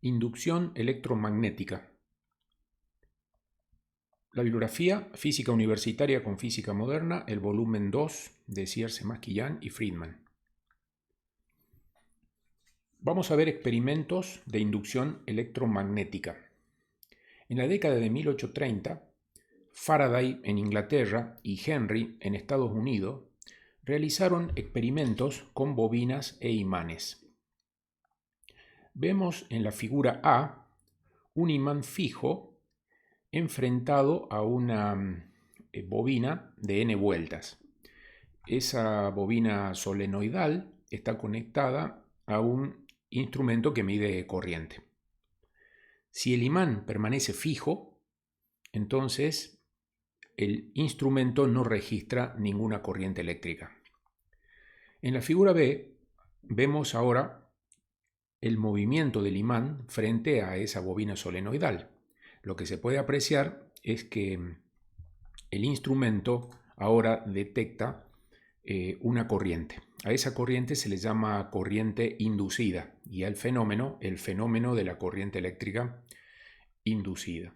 Inducción electromagnética. La bibliografía Física Universitaria con Física Moderna, el volumen 2 de Sierce Masquillán y Friedman. Vamos a ver experimentos de inducción electromagnética. En la década de 1830, Faraday en Inglaterra y Henry en Estados Unidos realizaron experimentos con bobinas e imanes. Vemos en la figura A un imán fijo enfrentado a una bobina de n vueltas. Esa bobina solenoidal está conectada a un instrumento que mide corriente. Si el imán permanece fijo, entonces el instrumento no registra ninguna corriente eléctrica. En la figura B vemos ahora el movimiento del imán frente a esa bobina solenoidal. Lo que se puede apreciar es que el instrumento ahora detecta una corriente. A esa corriente se le llama corriente inducida y al fenómeno, el fenómeno de la corriente eléctrica inducida.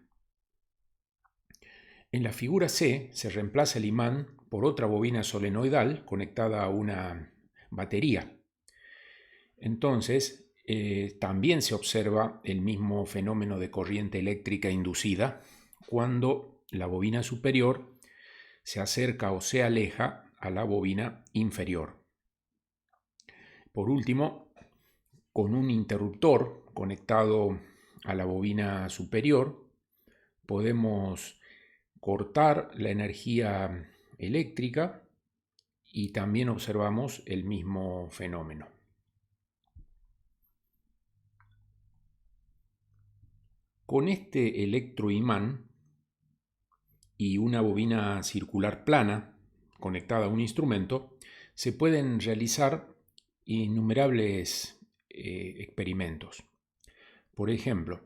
En la figura C se reemplaza el imán por otra bobina solenoidal conectada a una batería. Entonces, también se observa el mismo fenómeno de corriente eléctrica inducida cuando la bobina superior se acerca o se aleja a la bobina inferior. Por último, con un interruptor conectado a la bobina superior, podemos cortar la energía eléctrica y también observamos el mismo fenómeno. Con este electroimán y una bobina circular plana conectada a un instrumento, se pueden realizar innumerables experimentos. Por ejemplo,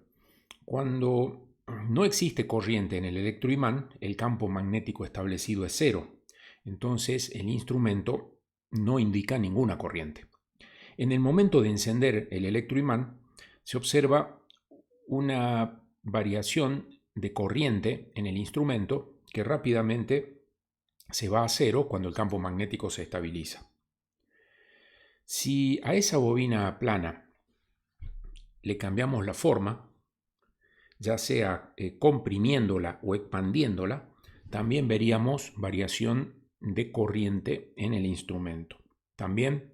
cuando no existe corriente en el electroimán, el campo magnético establecido es cero. Entonces el instrumento no indica ninguna corriente. En el momento de encender el electroimán, se observa una variación de corriente en el instrumento que rápidamente se va a cero cuando el campo magnético se estabiliza. Si a esa bobina plana le cambiamos la forma, ya sea comprimiéndola o expandiéndola, también veríamos variación de corriente en el instrumento. También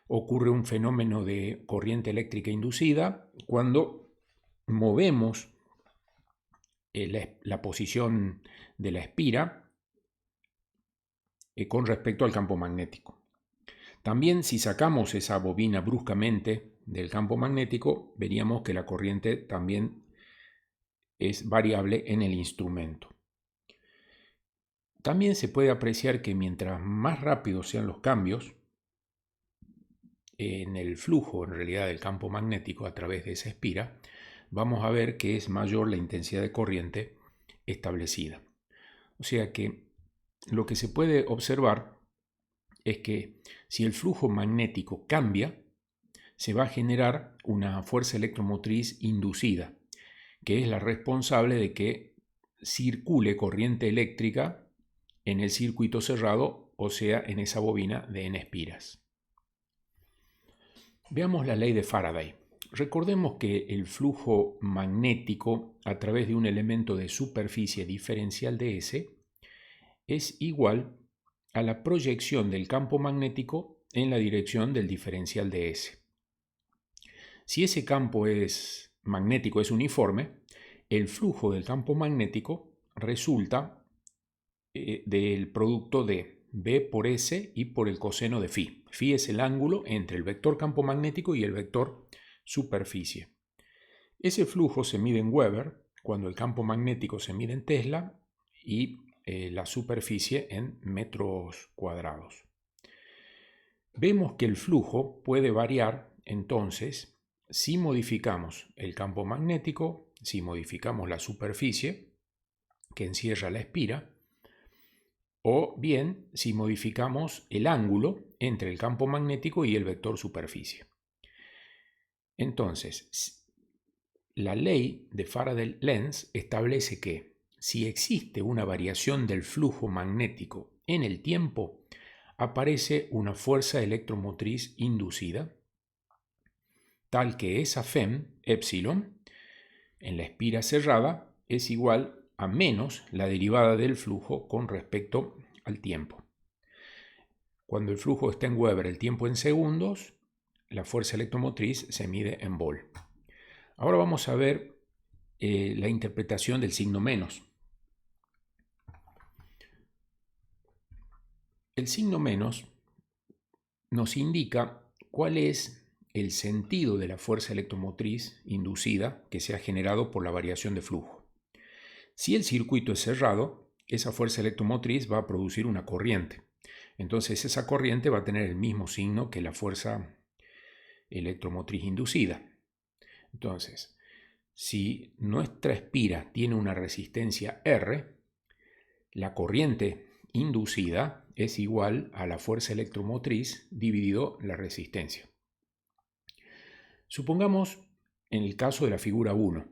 ocurre un fenómeno de corriente eléctrica inducida cuando movemos la posición de la espira con respecto al campo magnético. También si sacamos esa bobina bruscamente del campo magnético, veríamos que la corriente también es variable en el instrumento. También se puede apreciar que mientras más rápidos sean los cambios en el flujo, en realidad, del campo magnético a través de esa espira, vamos a ver que es mayor la intensidad de corriente establecida. O sea que lo que se puede observar es que si el flujo magnético cambia, se va a generar una fuerza electromotriz inducida, que es la responsable de que circule corriente eléctrica en el circuito cerrado, o sea, en esa bobina de n espiras. Veamos la ley de Faraday. Recordemos que el flujo magnético a través de un elemento de superficie diferencial de S es igual a la proyección del campo magnético en la dirección del diferencial de S. Si ese campo magnético es uniforme, el flujo del campo magnético resulta del producto de B por S y por el coseno de phi. Phi es el ángulo entre el vector campo magnético y el vector superficie. Ese flujo se mide en Weber cuando el campo magnético se mide en Tesla y la superficie en metros cuadrados. Vemos que el flujo puede variar entonces si modificamos el campo magnético, si modificamos la superficie que encierra la espira, o bien si modificamos el ángulo entre el campo magnético y el vector superficie. Entonces, La ley de Faraday-Lenz establece que si existe una variación del flujo magnético en el tiempo, aparece una fuerza electromotriz inducida, tal que esa Fm, epsilon, en la espira cerrada es igual a menos la derivada del flujo con respecto al tiempo. Cuando el flujo está en Weber, el tiempo en segundos, la fuerza electromotriz se mide en Volt. Ahora vamos a ver la interpretación del signo menos. El signo menos nos indica cuál es el sentido de la fuerza electromotriz inducida que se ha generado por la variación de flujo. Si el circuito es cerrado, esa fuerza electromotriz va a producir una corriente. Entonces esa corriente va a tener el mismo signo que la fuerza electromotriz inducida. Entonces, si nuestra espira tiene una resistencia R, la corriente inducida es igual a la fuerza electromotriz dividido la resistencia. Supongamos en el caso de la figura 1,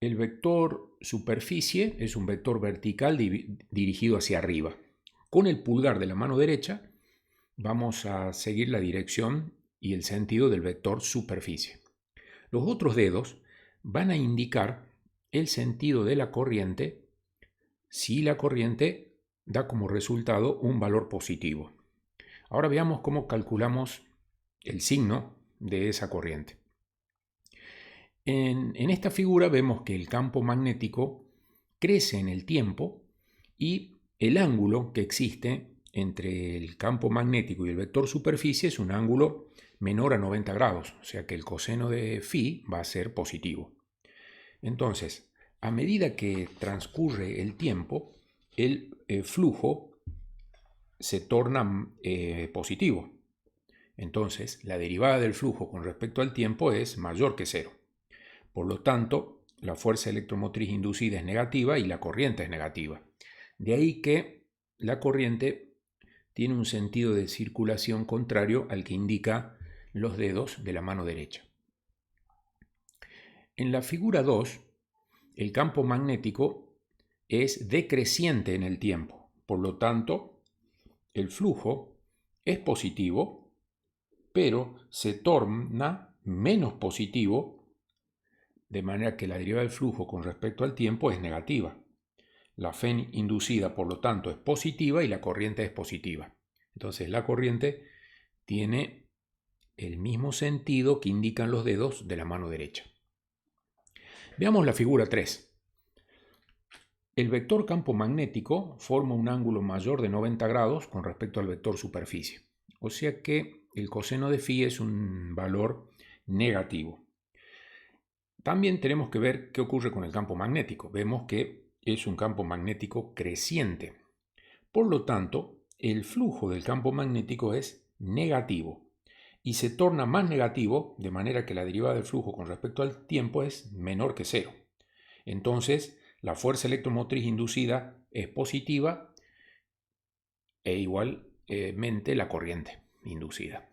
el vector superficie es un vector vertical dirigido hacia arriba. Con el pulgar de la mano derecha vamos a seguir la dirección y el sentido del vector superficie. Los otros dedos van a indicar el sentido de la corriente si la corriente da como resultado un valor positivo. Ahora veamos cómo calculamos el signo de esa corriente. En esta figura vemos que el campo magnético crece en el tiempo y el ángulo que existe entre el campo magnético y el vector superficie es un ángulo menor a 90 grados, o sea que el coseno de phi va a ser positivo. Entonces, a medida que transcurre el tiempo, el flujo se torna positivo. Entonces, la derivada del flujo con respecto al tiempo es mayor que cero. Por lo tanto, la fuerza electromotriz inducida es negativa y la corriente es negativa. De ahí que la corriente tiene un sentido de circulación contrario al que indica los dedos de la mano derecha. En la figura 2, el campo magnético es decreciente en el tiempo. Por lo tanto, el flujo es positivo, pero se torna menos positivo, de manera que la derivada del flujo con respecto al tiempo es negativa. La Fm inducida, por lo tanto, es positiva y la corriente es positiva. Entonces, la corriente tiene el mismo sentido que indican los dedos de la mano derecha. Veamos la figura 3. El vector campo magnético forma un ángulo mayor de 90 grados con respecto al vector superficie. O sea que el coseno de phi es un valor negativo. También tenemos que ver qué ocurre con el campo magnético. Vemos que es un campo magnético creciente. Por lo tanto, el flujo del campo magnético es negativo y se torna más negativo de manera que la derivada del flujo con respecto al tiempo es menor que cero. Entonces, la fuerza electromotriz inducida es positiva e igualmente la corriente inducida.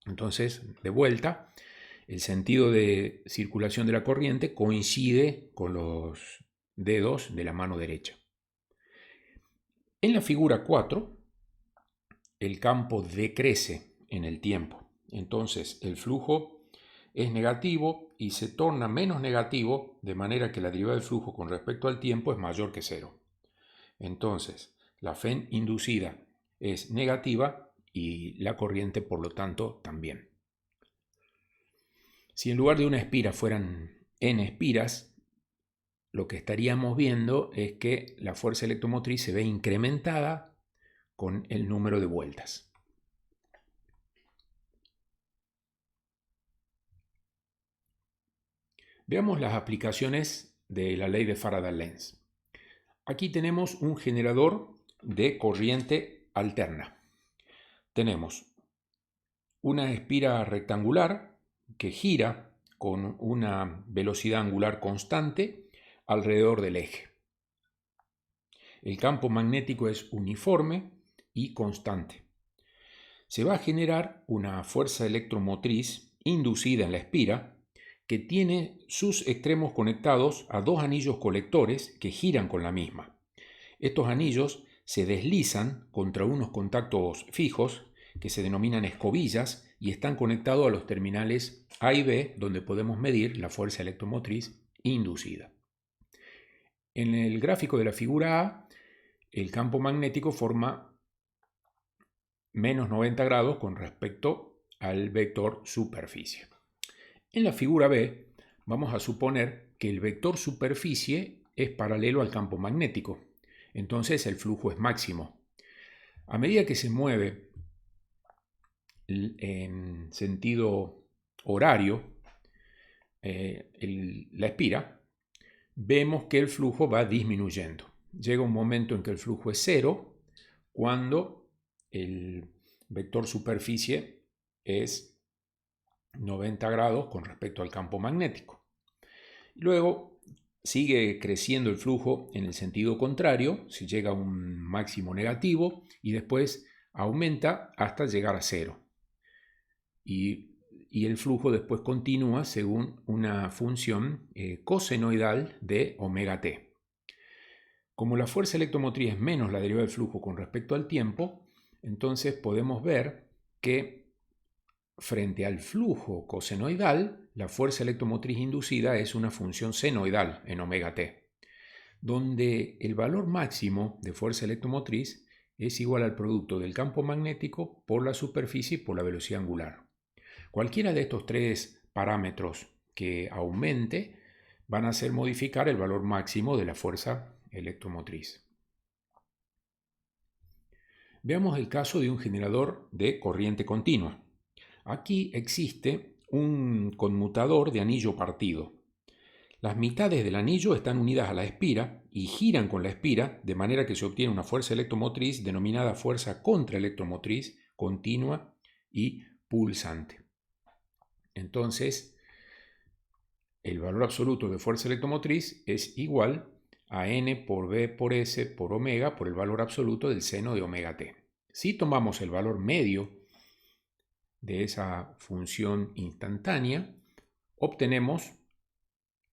Entonces, de vuelta, el sentido de circulación de la corriente coincide con los dedos de la mano derecha. En la figura 4, el campo decrece en el tiempo. Entonces, el flujo es negativo y se torna menos negativo, de manera que la derivada del flujo con respecto al tiempo es mayor que cero. Entonces, la Fm inducida es negativa y la corriente, por lo tanto, también. Si en lugar de una espira fueran n espiras, lo que estaríamos viendo es que la fuerza electromotriz se ve incrementada con el número de vueltas. Veamos las aplicaciones de la ley de Faraday-Lenz. Aquí tenemos un generador de corriente alterna. Tenemos una espira rectangular que gira con una velocidad angular constante alrededor del eje. El campo magnético es uniforme y constante. Se va a generar una fuerza electromotriz inducida en la espira que tiene sus extremos conectados a dos anillos colectores que giran con la misma. Estos anillos se deslizan contra unos contactos fijos que se denominan escobillas y están conectados a los terminales A y B, donde podemos medir la fuerza electromotriz inducida. En el gráfico de la figura A, el campo magnético forma menos 90 grados con respecto al vector superficie. En la figura B, vamos a suponer que el vector superficie es paralelo al campo magnético. Entonces el flujo es máximo. A medida que se mueve en sentido horario la espira, vemos que el flujo va disminuyendo. Llega un momento en que el flujo es cero cuando el vector superficie es 90 grados con respecto al campo magnético. Luego sigue creciendo el flujo en el sentido contrario, si llega a un máximo negativo, y después aumenta hasta llegar a cero. Y el flujo después continúa según una función cosenoidal de omega t. Como la fuerza electromotriz es menos la derivada del flujo con respecto al tiempo, entonces podemos ver que frente al flujo cosenoidal, la fuerza electromotriz inducida es una función senoidal en omega t, donde el valor máximo de fuerza electromotriz es igual al producto del campo magnético por la superficie y por la velocidad angular. Cualquiera de estos tres parámetros que aumente van a hacer modificar el valor máximo de la fuerza electromotriz. Veamos el caso de un generador de corriente continua. Aquí existe un conmutador de anillo partido. Las mitades del anillo están unidas a la espira y giran con la espira, de manera que se obtiene una fuerza electromotriz denominada fuerza contraelectromotriz continua y pulsante. Entonces, el valor absoluto de fuerza electromotriz es igual a n por b por s por omega por el valor absoluto del seno de omega t. Si tomamos el valor medio de esa función instantánea, obtenemos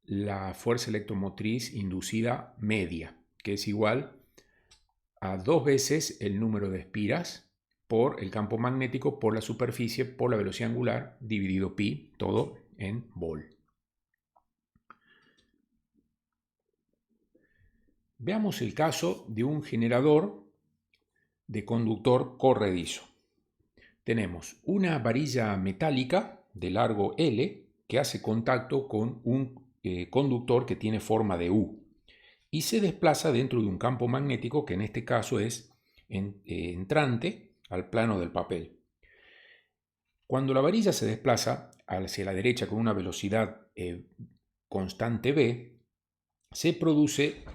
la fuerza electromotriz inducida media, que es igual a 2 veces el número de espiras por el campo magnético por la superficie por la velocidad angular dividido pi, todo en vol. Veamos el caso de un generador de conductor corredizo. Tenemos una varilla metálica de largo L que hace contacto con un conductor que tiene forma de U y se desplaza dentro de un campo magnético que en este caso es entrante al plano del papel. Cuando la varilla se desplaza hacia la derecha con una velocidad constante v, se produce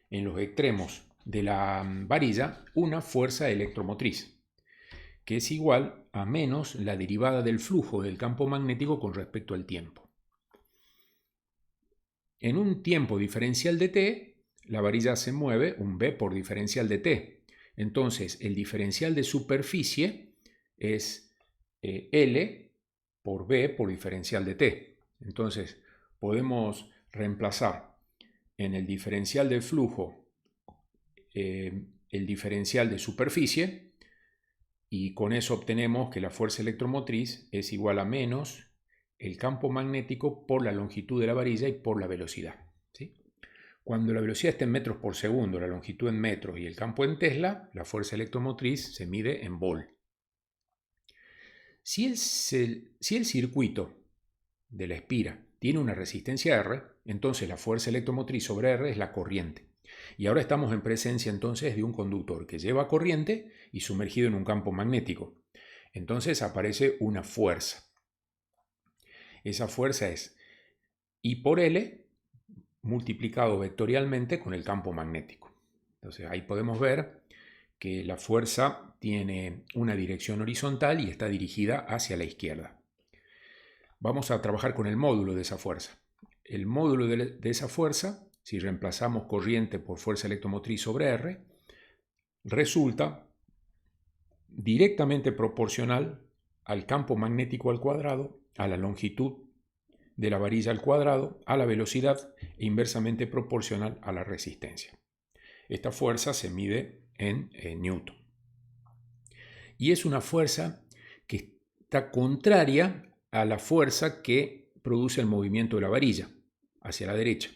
en los extremos de la varilla una fuerza electromotriz, que es igual a menos la derivada del flujo del campo magnético con respecto al tiempo. En un tiempo diferencial de t, la varilla se mueve un v por diferencial de t. Entonces, el diferencial de superficie es L por v por diferencial de t. Entonces, podemos reemplazar en el diferencial de flujo el diferencial de superficie, y con eso obtenemos que la fuerza electromotriz es igual a menos el campo magnético por la longitud de la varilla y por la velocidad, ¿sí? Cuando la velocidad está en metros por segundo, la longitud en metros y el campo en Tesla, la fuerza electromotriz se mide en vol. Si el circuito de la espira tiene una resistencia R, entonces la fuerza electromotriz sobre R es la corriente. Y ahora estamos en presencia entonces de un conductor que lleva corriente y sumergido en un campo magnético. Entonces aparece una fuerza. Esa fuerza es I por L multiplicado vectorialmente con el campo magnético. Entonces ahí podemos ver que la fuerza tiene una dirección horizontal y está dirigida hacia la izquierda. Vamos a trabajar con el módulo de esa fuerza. El módulo de esa fuerza, si reemplazamos corriente por fuerza electromotriz sobre R, resulta directamente proporcional al campo magnético al cuadrado a la longitud de la varilla al cuadrado a la velocidad e inversamente proporcional a la resistencia. Esta fuerza se mide en Newton. Y es una fuerza que está contraria a la fuerza que produce el movimiento de la varilla hacia la derecha.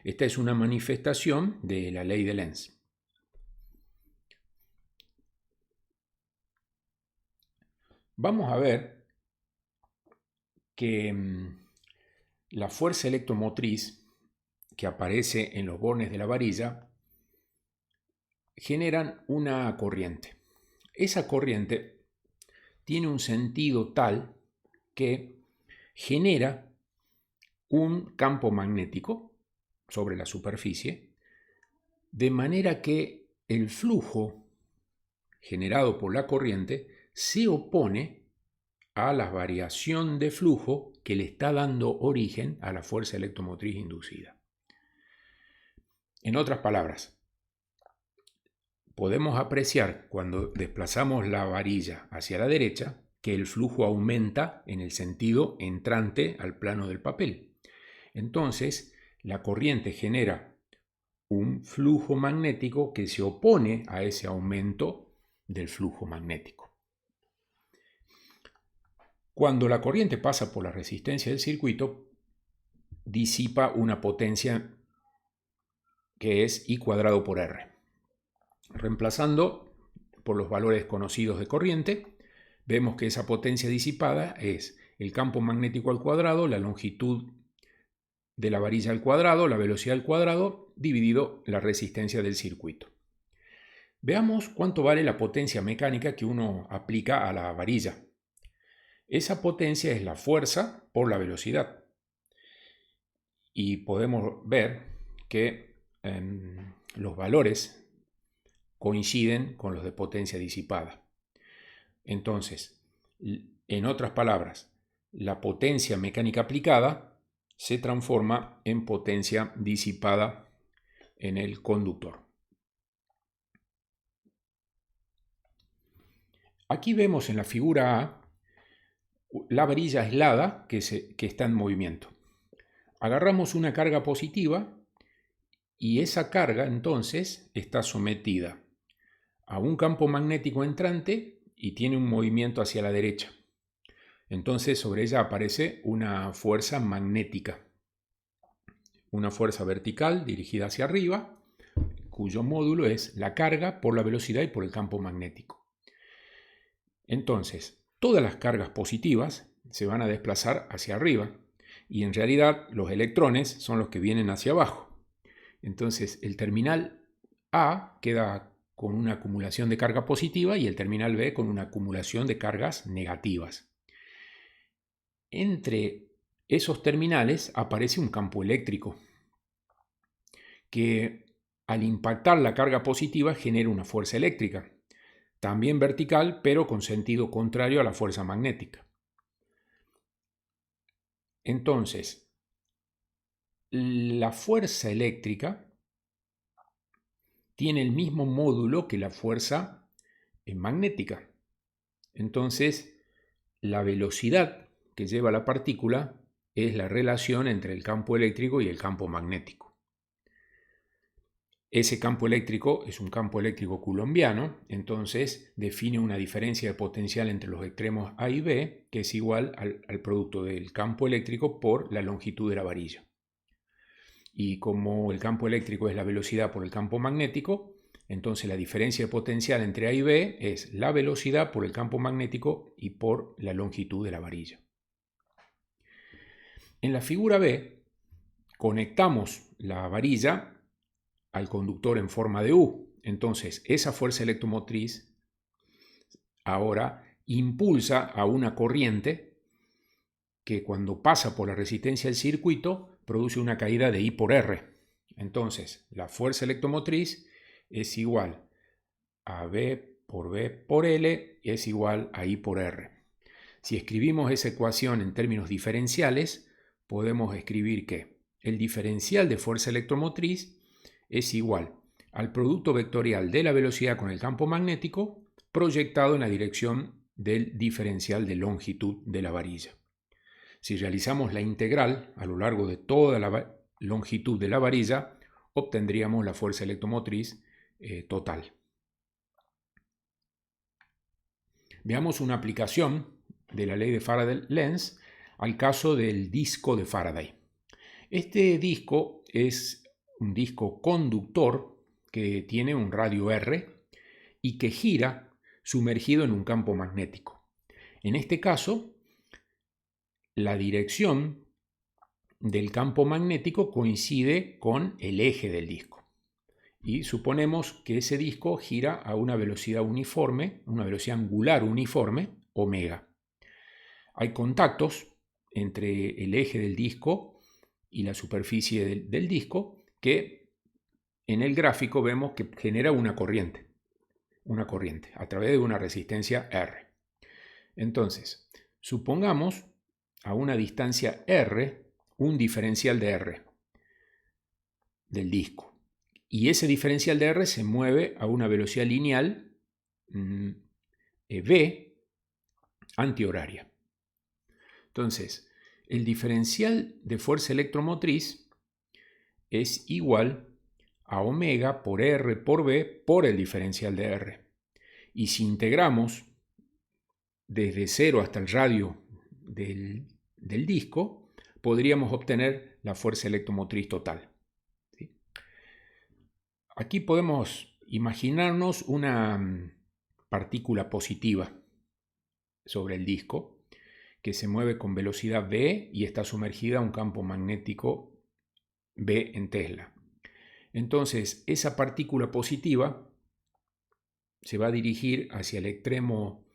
Esta es una manifestación de la ley de Lenz. Vamos a ver que la fuerza electromotriz que aparece en los bornes de la varilla generan una corriente. Esa corriente tiene un sentido tal que genera un campo magnético sobre la superficie, de manera que el flujo generado por la corriente se opone a la variación de flujo que le está dando origen a la fuerza electromotriz inducida. En otras palabras, podemos apreciar cuando desplazamos la varilla hacia la derecha que el flujo aumenta en el sentido entrante al plano del papel. Entonces, la corriente genera un flujo magnético que se opone a ese aumento del flujo magnético. Cuando la corriente pasa por la resistencia del circuito, disipa una potencia que es I cuadrado por R. Reemplazando por los valores conocidos de corriente, vemos que esa potencia disipada es el campo magnético al cuadrado, la longitud de la varilla al cuadrado, la velocidad al cuadrado, dividido la resistencia del circuito. Veamos cuánto vale la potencia mecánica que uno aplica a la varilla. Esa potencia es la fuerza por la velocidad. Y podemos ver que los valores coinciden con los de potencia disipada. Entonces, en otras palabras, la potencia mecánica aplicada se transforma en potencia disipada en el conductor. Aquí vemos en la figura A la varilla aislada que está en movimiento. Agarramos una carga positiva y esa carga entonces está sometida a un campo magnético entrante y tiene un movimiento hacia la derecha. Entonces sobre ella aparece una fuerza magnética, una fuerza vertical dirigida hacia arriba, cuyo módulo es la carga por la velocidad y por el campo magnético. Entonces, todas las cargas positivas se van a desplazar hacia arriba y en realidad los electrones son los que vienen hacia abajo. Entonces el terminal A queda con una acumulación de carga positiva y el terminal B con una acumulación de cargas negativas. Entre esos terminales aparece un campo eléctrico que al impactar la carga positiva genera una fuerza eléctrica, también vertical pero con sentido contrario a la fuerza magnética. Entonces, la fuerza eléctrica tiene el mismo módulo que la fuerza magnética. Entonces, la velocidad que lleva la partícula es la relación entre el campo eléctrico y el campo magnético. Ese campo eléctrico es un campo eléctrico coulombiano, entonces define una diferencia de potencial entre los extremos A y B que es igual al producto del campo eléctrico por la longitud de la varilla. Y como el campo eléctrico es la velocidad por el campo magnético, entonces la diferencia de potencial entre A y B es la velocidad por el campo magnético y por la longitud de la varilla. En la figura B conectamos la varilla al conductor en forma de U. Entonces esa fuerza electromotriz ahora impulsa a una corriente que cuando pasa por la resistencia del circuito produce una caída de I por R. Entonces la fuerza electromotriz es igual a B por L es igual a I por R. Si escribimos esa ecuación en términos diferenciales, podemos escribir que el diferencial de fuerza electromotriz es igual al producto vectorial de la velocidad con el campo magnético proyectado en la dirección del diferencial de longitud de la varilla. Si realizamos la integral a lo largo de toda la longitud de la varilla, obtendríamos la fuerza electromotriz total. Veamos una aplicación de la ley de Faraday-Lenz al caso del disco de Faraday. Este disco es un disco conductor que tiene un radio R y que gira sumergido en un campo magnético. En este caso, la dirección del campo magnético coincide con el eje del disco. Y suponemos que ese disco gira a una velocidad uniforme, una velocidad angular uniforme, omega. Hay contactos entre el eje del disco y la superficie del disco que en el gráfico vemos que genera una corriente a través de una resistencia R. Entonces, supongamos a una distancia R un diferencial de R del disco. Y ese diferencial de R se mueve a una velocidad lineal v antihoraria. Entonces, el diferencial de fuerza electromotriz es igual a omega por R por V por el diferencial de R. Y si integramos desde 0 hasta el radio del disco, podríamos obtener la fuerza electromotriz total. ¿Sí? Aquí podemos imaginarnos una partícula positiva sobre el disco que se mueve con velocidad v y está sumergida a un campo magnético V en Tesla. Entonces, esa partícula positiva se va a dirigir hacia el extremo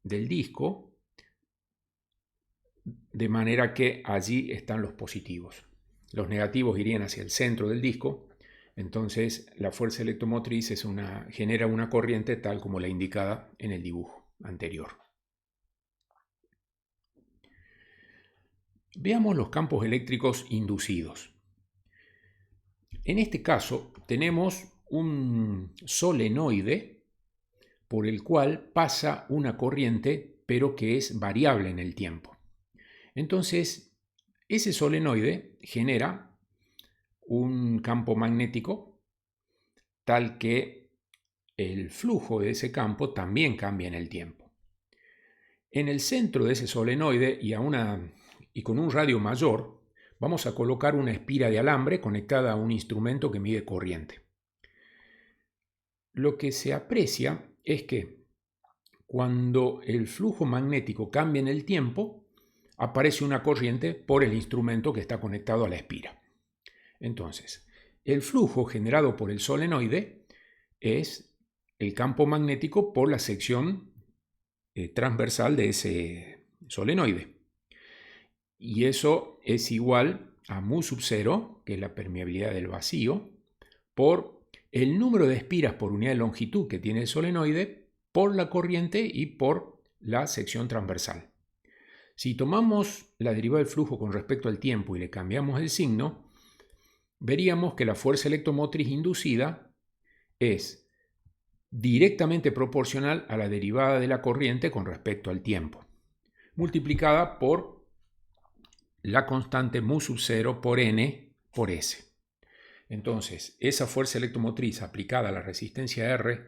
del disco, de manera que allí están los positivos. Los negativos irían hacia el centro del disco. Entonces, la fuerza electromotriz genera una corriente tal como la indicada en el dibujo anterior. Veamos los campos eléctricos inducidos. En este caso, tenemos un solenoide por el cual pasa una corriente, pero que es variable en el tiempo. Entonces, ese solenoide genera un campo magnético tal que el flujo de ese campo también cambia en el tiempo. En el centro de ese solenoide y con un radio mayor, vamos a colocar una espira de alambre conectada a un instrumento que mide corriente. Lo que se aprecia es que cuando el flujo magnético cambia en el tiempo, aparece una corriente por el instrumento que está conectado a la espira. Entonces, el flujo generado por el solenoide es el campo magnético por la sección transversal de ese solenoide. Y eso es igual a mu sub 0, que es la permeabilidad del vacío, por el número de espiras por unidad de longitud que tiene el solenoide, por la corriente y por la sección transversal. Si tomamos la derivada del flujo con respecto al tiempo y le cambiamos el signo, veríamos que la fuerza electromotriz inducida es directamente proporcional a la derivada de la corriente con respecto al tiempo, multiplicada por la constante mu sub 0 por n por s. Entonces, esa fuerza electromotriz aplicada a la resistencia R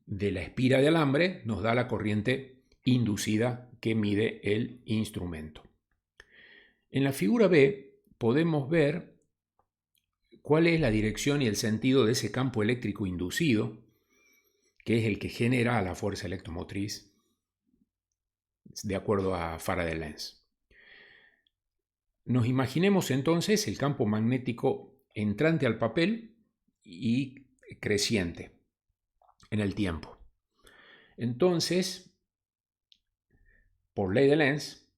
de la espira de alambre nos da la corriente inducida que mide el instrumento. En la figura B podemos ver cuál es la dirección y el sentido de ese campo eléctrico inducido, que es el que genera la fuerza electromotriz de acuerdo a Faraday-Lenz. Nos imaginemos entonces el campo magnético entrante al papel y creciente en el tiempo. Entonces, por ley de Lenz,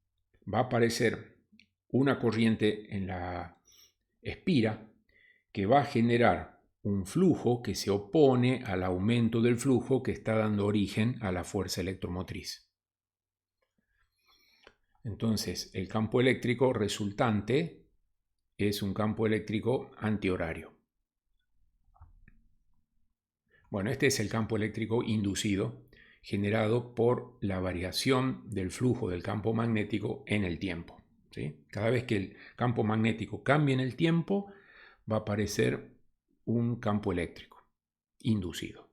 va a aparecer una corriente en la espira que va a generar un flujo que se opone al aumento del flujo que está dando origen a la fuerza electromotriz. Entonces, el campo eléctrico resultante es un campo eléctrico antihorario. Bueno, este es el campo eléctrico inducido generado por la variación del flujo del campo magnético en el tiempo, ¿sí? Cada vez que el campo magnético cambie en el tiempo, va a aparecer un campo eléctrico inducido.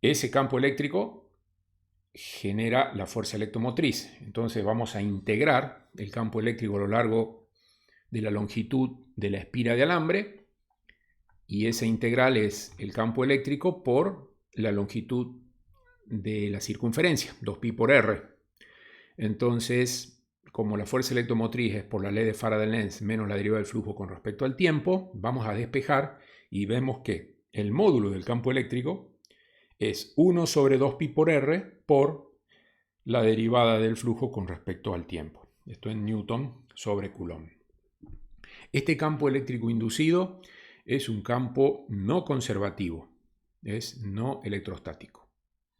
Ese campo eléctrico genera la fuerza electromotriz. Entonces vamos a integrar el campo eléctrico a lo largo de la longitud de la espira de alambre, y esa integral es el campo eléctrico por la longitud de la circunferencia, 2pi por r. Entonces, como la fuerza electromotriz es por la ley de Faraday-Lenz menos la derivada del flujo con respecto al tiempo, vamos a despejar y vemos que el módulo del campo eléctrico es 1 sobre 2pi por r por la derivada del flujo con respecto al tiempo. Esto en Newton sobre Coulomb. Este campo eléctrico inducido es un campo no conservativo, es no electrostático,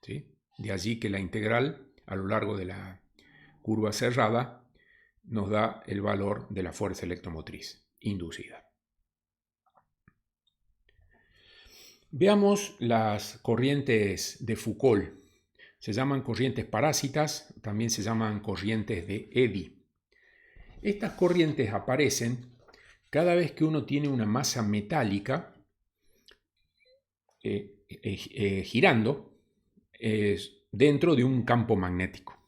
¿sí? De allí que la integral a lo largo de la curva cerrada nos da el valor de la fuerza electromotriz inducida. Veamos las corrientes de Foucault. Se llaman corrientes parásitas, también se llaman corrientes de Eddy. Estas corrientes aparecen cada vez que uno tiene una masa metálica girando dentro de un campo magnético.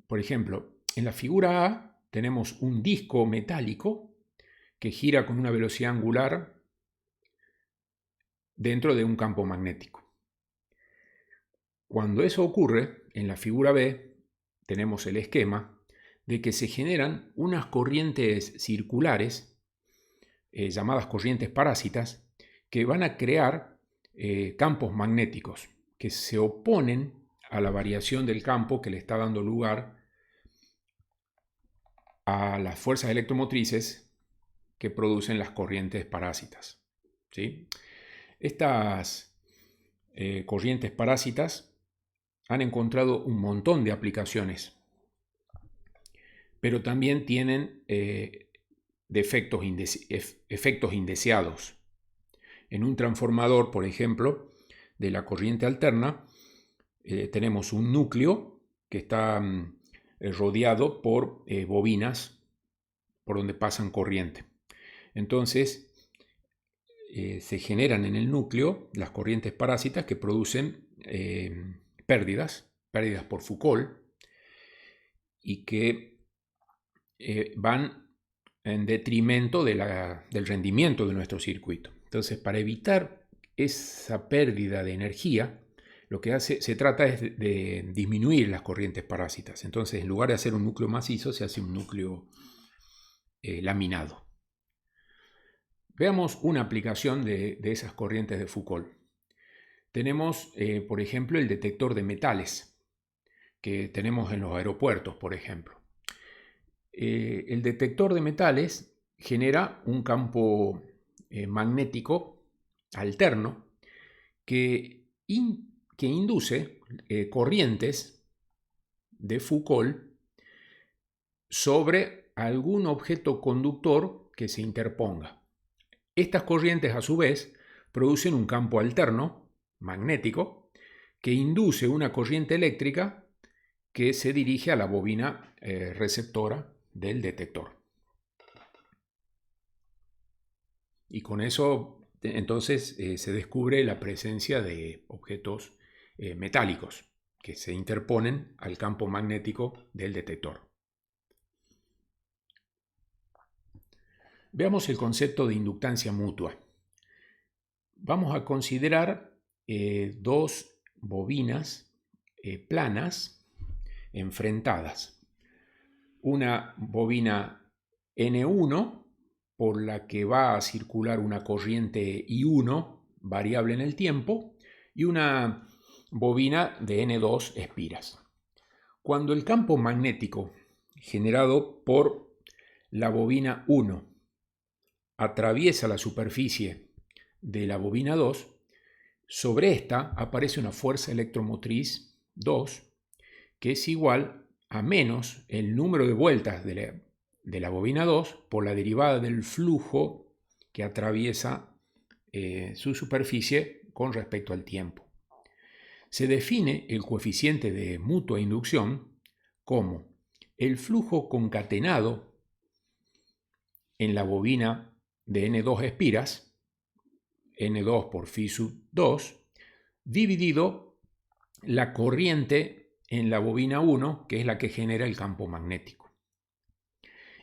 Por ejemplo, en la figura A tenemos un disco metálico que gira con una velocidad angular dentro de un campo magnético. Cuando eso ocurre, en la figura B tenemos el esquema de que se generan unas corrientes circulares, llamadas corrientes parásitas, que van a crear campos magnéticos que se oponen a la variación del campo que le está dando lugar a las fuerzas electromotrices que producen las corrientes parásitas, ¿sí? Estas corrientes parásitas han encontrado un montón de aplicaciones, pero también tienen efectos indeseados. En un transformador, por ejemplo, de la corriente alterna, tenemos un núcleo que está rodeado por bobinas por donde pasan corriente. Entonces, se generan en el núcleo las corrientes parásitas que producen pérdidas por Foucault, y que van en detrimento del rendimiento de nuestro circuito. Entonces, para evitar esa pérdida de energía, lo que se trata es de disminuir las corrientes parásitas. Entonces, en lugar de hacer un núcleo macizo, se hace un núcleo laminado. Veamos una aplicación de esas corrientes de Foucault. Tenemos, por ejemplo, el detector de metales que tenemos en los aeropuertos, por ejemplo. El detector de metales genera un campo magnético alterno que induce corrientes de Foucault sobre algún objeto conductor que se interponga. Estas corrientes, a su vez, producen un campo alterno magnético que induce una corriente eléctrica que se dirige a la bobina receptora del detector. Y con eso, entonces, se descubre la presencia de objetos metálicos que se interponen al campo magnético del detector. Veamos el concepto de inductancia mutua. Vamos a considerar dos bobinas planas enfrentadas. Una bobina N1 por la que va a circular una corriente I1 variable en el tiempo, y una bobina de N2 espiras. Cuando el campo magnético generado por la bobina 1 atraviesa la superficie de la bobina 2, sobre esta aparece una fuerza electromotriz 2 que es igual a menos el número de vueltas de la bobina 2 por la derivada del flujo que atraviesa su superficie con respecto al tiempo. Se define el coeficiente de mutua inducción como el flujo concatenado en la bobina de N2 espiras, N2 por phi sub 2, dividido la corriente en la bobina 1, que es la que genera el campo magnético.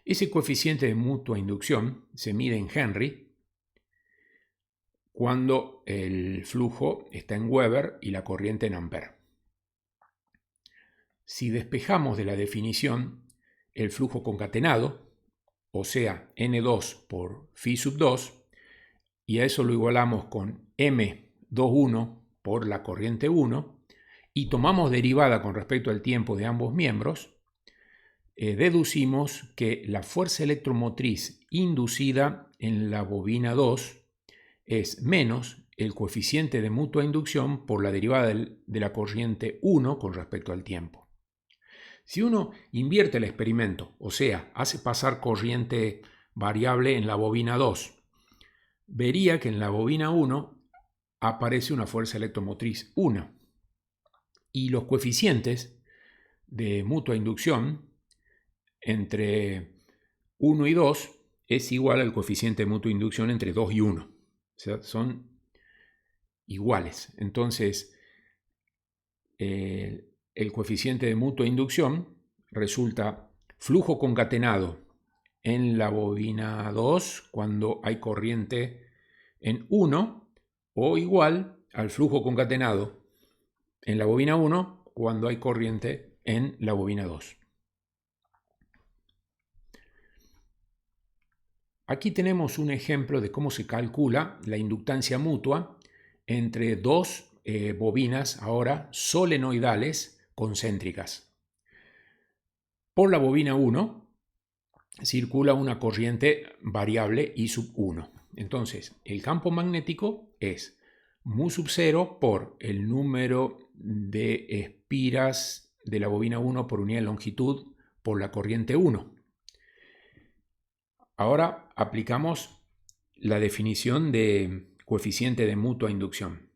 Ese coeficiente de mutua inducción se mide en Henry cuando el flujo está en Weber y la corriente en Ampere. Si despejamos de la definición el flujo concatenado, o sea, N2 por phi sub 2, y a eso lo igualamos con M21 por la corriente 1, y tomamos derivada con respecto al tiempo de ambos miembros, deducimos que la fuerza electromotriz inducida en la bobina 2 es menos el coeficiente de mutua inducción por la derivada de la corriente 1 con respecto al tiempo. Si uno invierte el experimento, o sea, hace pasar corriente variable en la bobina 2, vería que en la bobina 1 aparece una fuerza electromotriz 1 y los coeficientes de mutua inducción entre 1 y 2 es igual al coeficiente de mutua inducción entre 2 y 1. O sea, son iguales. Entonces, el coeficiente de mutua inducción resulta flujo concatenado en la bobina 2 cuando hay corriente en 1 o igual al flujo concatenado en la bobina 1 cuando hay corriente en la bobina 2. Aquí tenemos un ejemplo de cómo se calcula la inductancia mutua entre dos bobinas ahora solenoidales concéntricas. Por la bobina 1 circula una corriente variable I sub 1. Entonces, el campo magnético es mu sub 0 por el número de espiras de la bobina 1 por unidad de longitud por la corriente 1. Ahora aplicamos la definición de coeficiente de mutua inducción.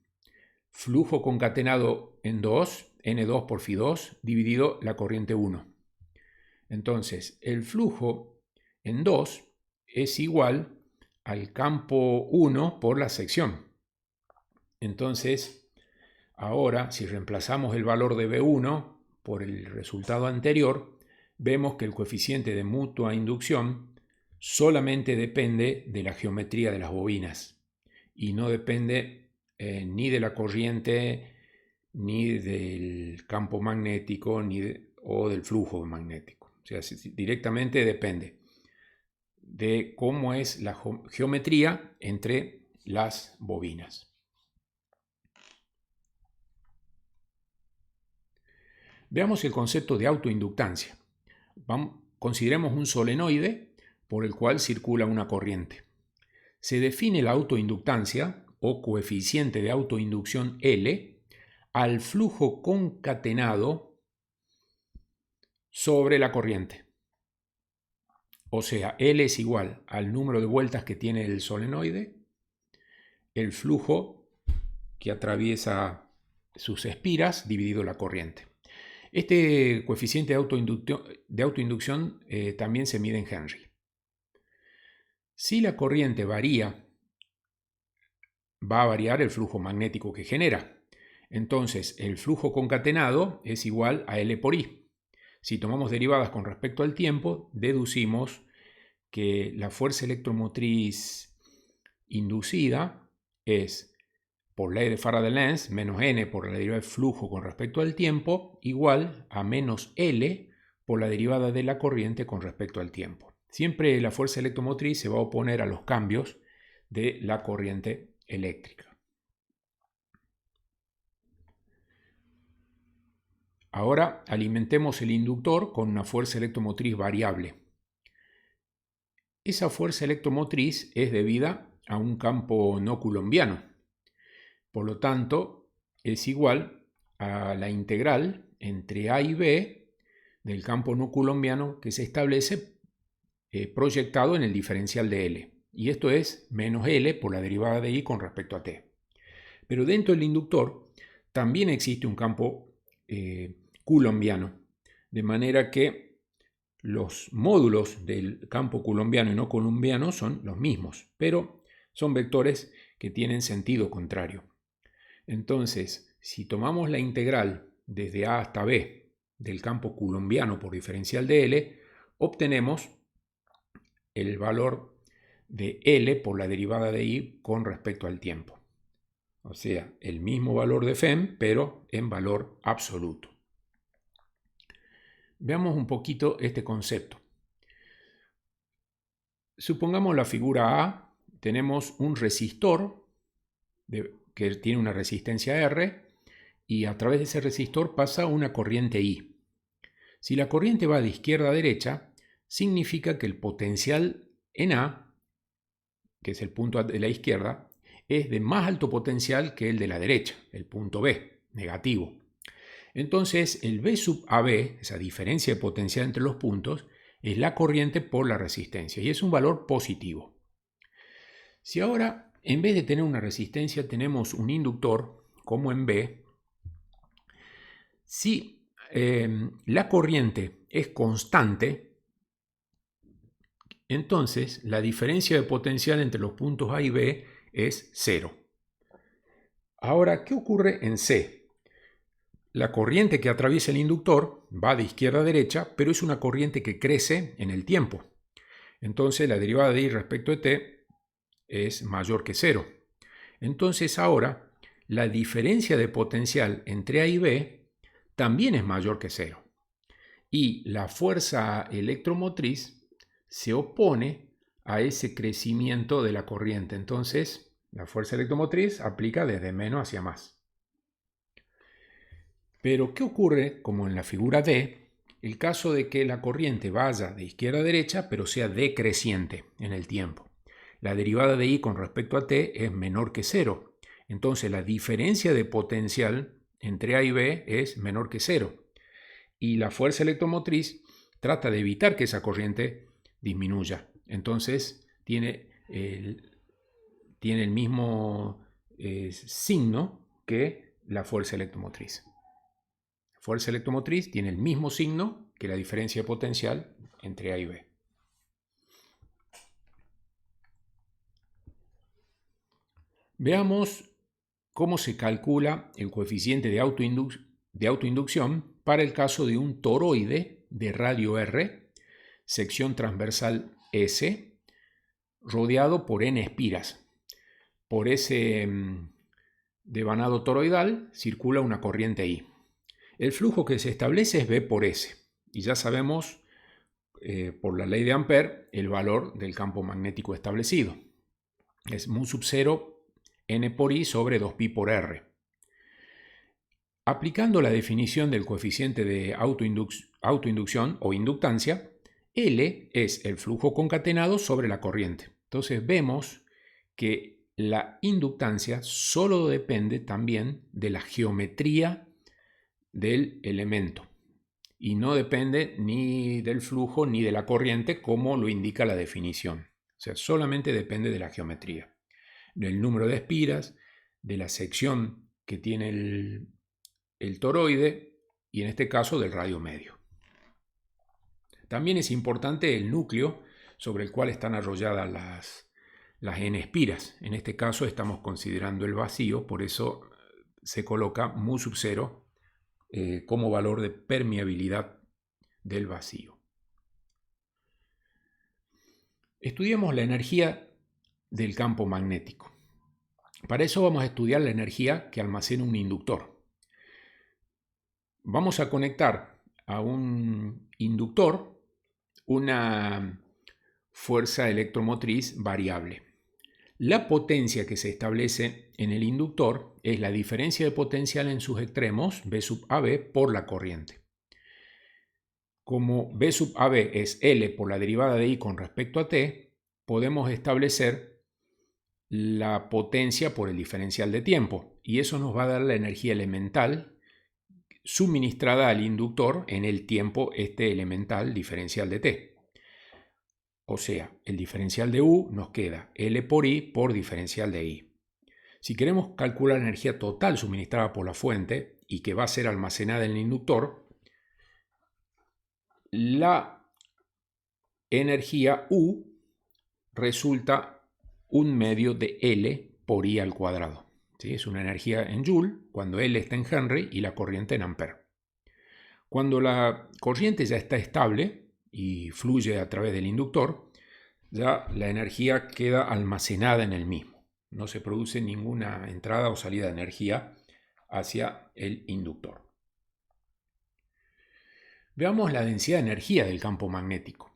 Flujo concatenado en 2, N2 por phi 2, dividido la corriente 1. Entonces, el flujo en 2 es igual al campo 1 por la sección. Entonces, ahora, si reemplazamos el valor de B1 por el resultado anterior, vemos que el coeficiente de mutua inducción solamente depende de la geometría de las bobinas y no depende ni de la corriente, ni del campo magnético, o del flujo magnético. O sea, directamente depende de cómo es la geometría entre las bobinas. Veamos el concepto de autoinductancia. Consideremos un solenoide por el cual circula una corriente. Se define la autoinductancia o coeficiente de autoinducción L al flujo concatenado sobre la corriente. O sea, L es igual al número de vueltas que tiene el solenoide, el flujo que atraviesa sus espiras dividido la corriente. Este coeficiente de autoinducción también se mide en Henry. Si la corriente varía, va a variar el flujo magnético que genera. Entonces, el flujo concatenado es igual a L por I. Si tomamos derivadas con respecto al tiempo, deducimos que la fuerza electromotriz inducida es por ley de Faraday-Lenz menos N por la derivada del flujo con respecto al tiempo igual a menos L por la derivada de la corriente con respecto al tiempo. Siempre la fuerza electromotriz se va a oponer a los cambios de la corriente eléctrica. Ahora alimentemos el inductor con una fuerza electromotriz variable. Esa fuerza electromotriz es debida a un campo no coulombiano. Por lo tanto, es igual a la integral entre A y B del campo no coulombiano que se establece proyectado en el diferencial de L. Y esto es menos L por la derivada de I con respecto a T. Pero dentro del inductor también existe un campo coulombiano, de manera que los módulos del campo coulombiano y no coulombiano son los mismos, pero son vectores que tienen sentido contrario. Entonces, si tomamos la integral desde A hasta B del campo coulombiano por diferencial de L, obtenemos el valor de L por la derivada de I con respecto al tiempo. O sea, el mismo valor de Fem, pero en valor absoluto. Veamos un poquito este concepto. Supongamos la figura A, tenemos un resistor que tiene una resistencia R y a través de ese resistor pasa una corriente I. Si la corriente va de izquierda a derecha, significa que el potencial en A, que es el punto de la izquierda, es de más alto potencial que el de la derecha, el punto B, negativo. Entonces el B sub AB, esa diferencia de potencial entre los puntos, es la corriente por la resistencia y es un valor positivo. Si ahora, en vez de tener una resistencia, tenemos un inductor, como en B, si la corriente es constante, entonces la diferencia de potencial entre los puntos A y B es 0. Ahora, ¿qué ocurre en C? La corriente que atraviesa el inductor va de izquierda a derecha, pero es una corriente que crece en el tiempo. Entonces la derivada de I respecto de t es mayor que 0. Entonces ahora la diferencia de potencial entre A y B también es mayor que 0. Y la fuerza electromotriz se opone a ese crecimiento de la corriente. Entonces la fuerza electromotriz aplica desde menos hacia más. Pero, ¿qué ocurre, como en la figura D, el caso de que la corriente vaya de izquierda a derecha, pero sea decreciente en el tiempo? La derivada de I con respecto a t es menor que 0. Entonces, la diferencia de potencial entre A y B es menor que 0. Y la fuerza electromotriz trata de evitar que esa corriente disminuya. Entonces, tiene el mismo signo que la fuerza electromotriz. Fuerza electromotriz tiene el mismo signo que la diferencia de potencial entre A y B. Veamos cómo se calcula el coeficiente de autoinducción para el caso de un toroide de radio R, sección transversal S, rodeado por n espiras. Por ese devanado toroidal circula una corriente I. El flujo que se establece es B por S, y ya sabemos por la ley de Ampère el valor del campo magnético establecido. Es mu sub 0 n por I sobre 2pi por R. Aplicando la definición del coeficiente de autoinducción o inductancia, L es el flujo concatenado sobre la corriente. Entonces vemos que la inductancia solo depende también de la geometría del elemento y no depende ni del flujo ni de la corriente como lo indica la definición. O sea, solamente depende de la geometría, del número de espiras, de la sección que tiene el toroide y en este caso del radio medio. También es importante el núcleo sobre el cual están arrolladas las n espiras. En este caso estamos considerando el vacío, por eso se coloca mu sub 0 como valor de permeabilidad del vacío. Estudiamos la energía del campo magnético. Para eso vamos a estudiar la energía que almacena un inductor. Vamos a conectar a un inductor una fuerza electromotriz variable. La potencia que se establece en el inductor es la diferencia de potencial en sus extremos, B sub AB, por la corriente. Como B sub AB es L por la derivada de I con respecto a T, podemos establecer la potencia por el diferencial de tiempo, y eso nos va a dar la energía elemental suministrada al inductor en el tiempo elemental diferencial de T. O sea, el diferencial de U nos queda L por I por diferencial de I. Si queremos calcular la energía total suministrada por la fuente y que va a ser almacenada en el inductor, la energía U resulta 1/2 de L por I al cuadrado. ¿Sí? Es una energía en Joule cuando L está en Henry y la corriente en Ampere. Cuando la corriente ya está estable y fluye a través del inductor, ya la energía queda almacenada en el mismo. No se produce ninguna entrada o salida de energía hacia el inductor. Veamos la densidad de energía del campo magnético.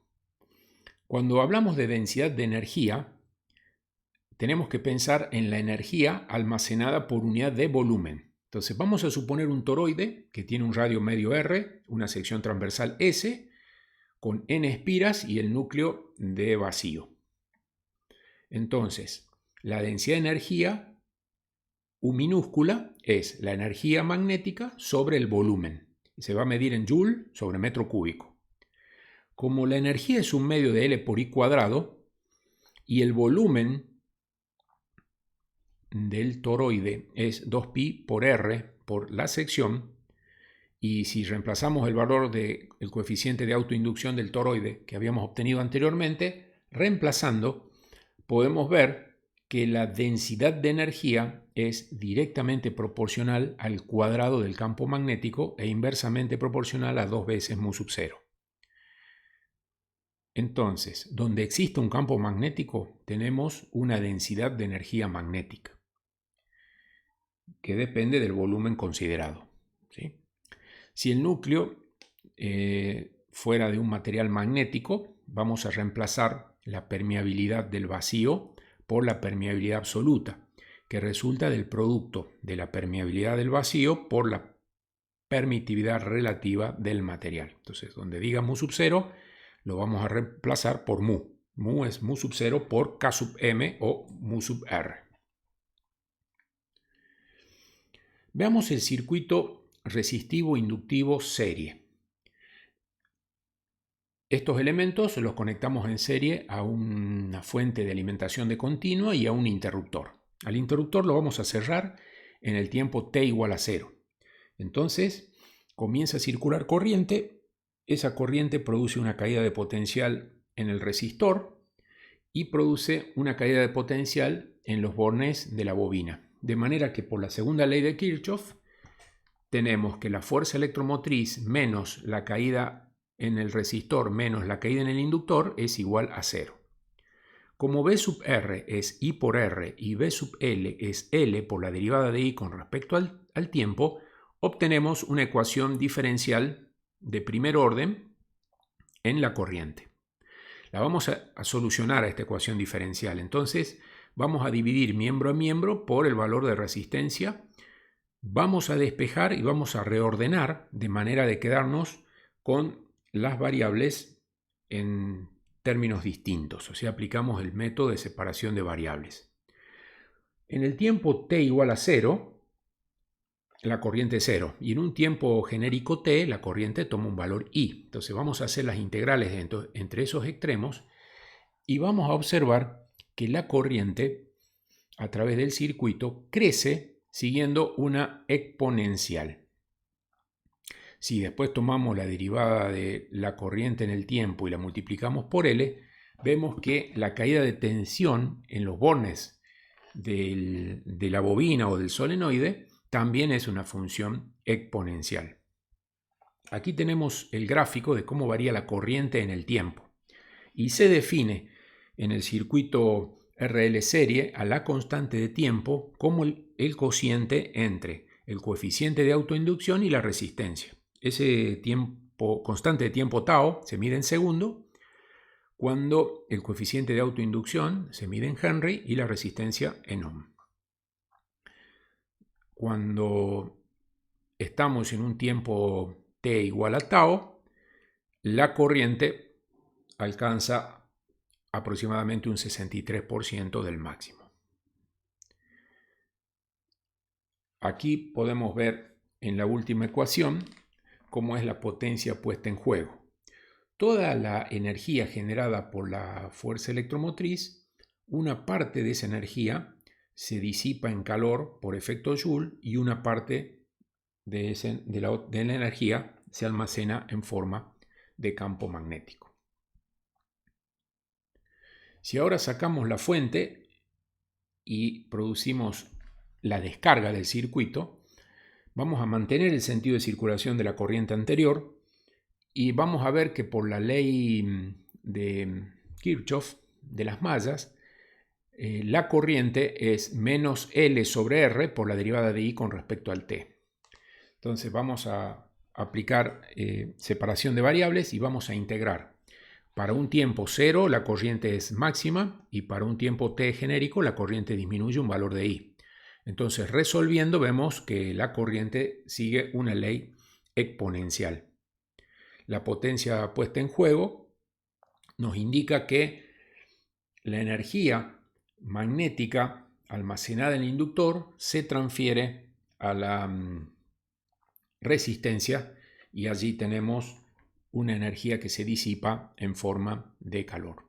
Cuando hablamos de densidad de energía, tenemos que pensar en la energía almacenada por unidad de volumen. Entonces vamos a suponer un toroide que tiene un radio medio R, una sección transversal S, con n espiras y el núcleo de vacío. Entonces, la densidad de energía U minúscula es la energía magnética sobre el volumen. Se va a medir en Joule sobre metro cúbico. Como la energía es 1/2 de L por I cuadrado y el volumen del toroide es 2pi por R por la sección, y si reemplazamos el valor del coeficiente de autoinducción del toroide que habíamos obtenido anteriormente, reemplazando, podemos ver que la densidad de energía es directamente proporcional al cuadrado del campo magnético e inversamente proporcional a 2 veces mu sub 0. Entonces, donde existe un campo magnético, tenemos una densidad de energía magnética que depende del volumen considerado. ¿Sí? Si el núcleo fuera de un material magnético, vamos a reemplazar la permeabilidad del vacío por la permeabilidad absoluta, que resulta del producto de la permeabilidad del vacío por la permitividad relativa del material. Entonces, donde diga mu sub 0, lo vamos a reemplazar por mu. Mu es mu sub 0 por K sub m o mu sub r. Veamos el circuito resistivo inductivo serie. Estos elementos los conectamos en serie a una fuente de alimentación de continua y a un interruptor. Al interruptor lo vamos a cerrar en el tiempo t igual a 0. Entonces comienza a circular corriente. Esa corriente produce una caída de potencial en el resistor y produce una caída de potencial en los bornes de la bobina. De manera que por la segunda ley de Kirchhoff tenemos que la fuerza electromotriz menos la caída en el resistor menos la caída en el inductor es igual a 0. Como B sub R es I por R y B sub L es L por la derivada de I con respecto al tiempo, obtenemos una ecuación diferencial de primer orden en la corriente. La vamos a solucionar a esta ecuación diferencial. Entonces vamos a dividir miembro a miembro por el valor de resistencia. Vamos a despejar y vamos a reordenar de manera de quedarnos con las variables en términos distintos. O sea, aplicamos el método de separación de variables. En el tiempo t igual a 0, la corriente es 0. Y en un tiempo genérico t, la corriente toma un valor i. Entonces vamos a hacer las integrales entre esos extremos y vamos a observar que la corriente a través del circuito crece siguiendo una exponencial. Si después tomamos la derivada de la corriente en el tiempo y la multiplicamos por L, vemos que la caída de tensión en los bornes de la bobina o del solenoide también es una función exponencial. Aquí tenemos el gráfico de cómo varía la corriente en el tiempo y se define en el circuito RL serie a la constante de tiempo como el cociente entre el coeficiente de autoinducción y la resistencia. Ese constante de tiempo tau se mide en segundo, cuando el coeficiente de autoinducción se mide en Henry y la resistencia en ohm. Cuando estamos en un tiempo t igual a tau, la corriente alcanza aproximadamente un 63% del máximo. Aquí podemos ver en la última ecuación cómo es la potencia puesta en juego. Toda la energía generada por la fuerza electromotriz, una parte de esa energía se disipa en calor por efecto Joule y una parte de la energía se almacena en forma de campo magnético. Si ahora sacamos la fuente y producimos la descarga del circuito, vamos a mantener el sentido de circulación de la corriente anterior y vamos a ver que por la ley de Kirchhoff de las mallas, la corriente es menos L sobre R por la derivada de I con respecto al T. Entonces vamos a aplicar separación de variables y vamos a integrar. Para un tiempo 0 la corriente es máxima y para un tiempo t genérico la corriente disminuye un valor de I. Entonces resolviendo vemos que la corriente sigue una ley exponencial. La potencia puesta en juego nos indica que la energía magnética almacenada en el inductor se transfiere a la resistencia y allí tenemos una energía que se disipa en forma de calor.